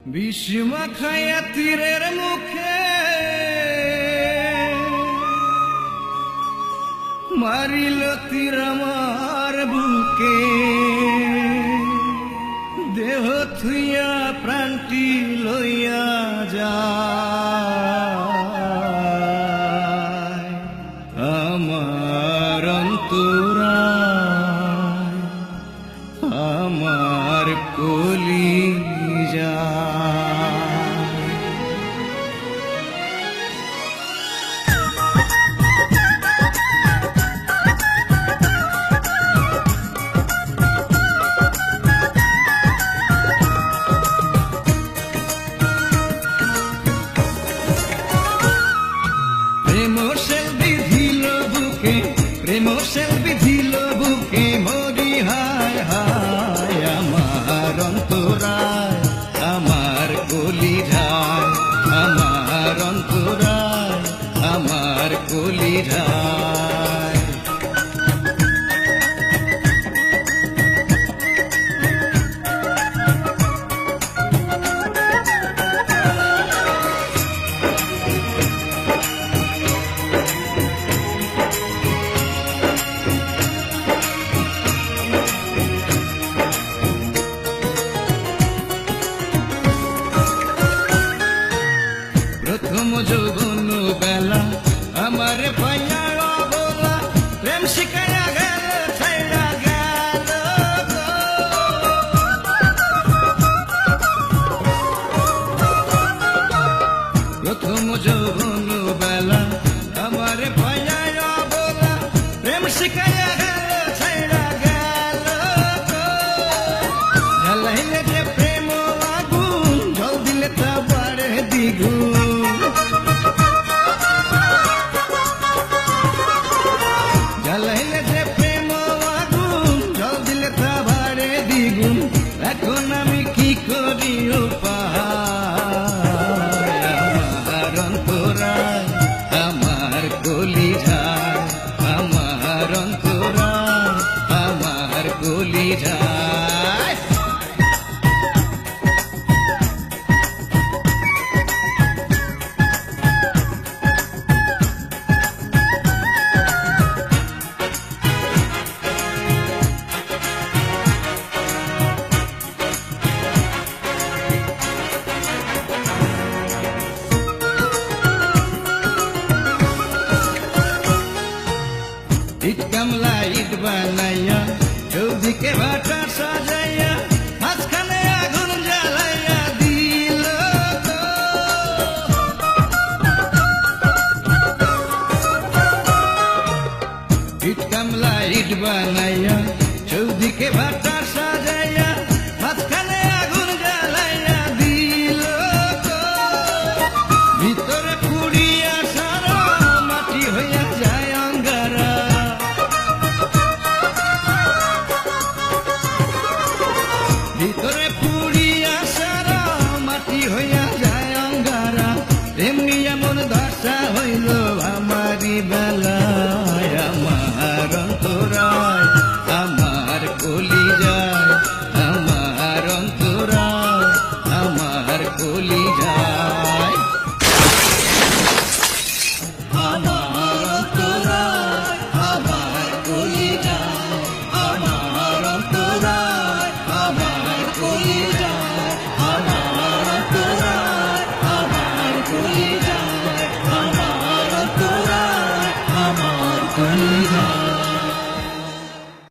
বিষ্মা খায়া তীরের মুখে মারিল তীর আমার বুকে, দেহ থুইয়া প্রাণটি লইয়া যায় আমার অন্তরায়, আমার কলিজা। প্রেমশেল বিধিল বুকে মরি হায় হায়, আমার অন্তরায়, আমার কলিজায়, আমার অন্তরায়, আমার কলিজায়। প্রথম যৌবন বেলা আমার পাইয়া বলা, প্রেম শিখাইয়া গেল ছাইড়া গেল। প্রথম যৌবন বেলা আমার পাইয়া বলা, প্রেম শিখাইয়া গেল ছাইড়া গেল। জ্বালাইলে যে প্রেম আগুন, জল দিলে তা বাড়ে দ্বিগুণ। জ্বালাইলে যে প্রেম আগুন, জল দিলে তা বাড়ে দ্বিগুণ। এখন আমি কি করি উপায়, আমার অন্তরায়, আমার কলিজায়, আমার অন্তরায়, আমার কলিজায়। ইট কামলা ইট বানাইয়া, চৌদিকে ভাটা সাজাইয়া, মাঝখানে আগুন জ্বালাইয়া দিল। ইট কামলা ইট বানাইয়া, চৌদিকে ভাটা সাজাইয়া, মাঝখানে আগুন জ্বালাইয়া দিল। ভিতরে পুড়িয়া সারা মাটি হইয়া যায় অঙ্গারা। ভিতরে পুড়িয়া সারা মাটি হইয়া যায় অঙ্গারা। তেমনি এমন দশা হইল আমারি বেলায়, আমার অন্তরায়, আমার কলিজায়, আমার অন্তরায়, আমার কলিজায়। আমার অন্তরায়, আমার কলিজায়, আমার অন্তরায়, আমার কলিজায়, আমার অন্তরায়, আমার কলিজায়, আমার অন্তরায়, আমার কলিজায়।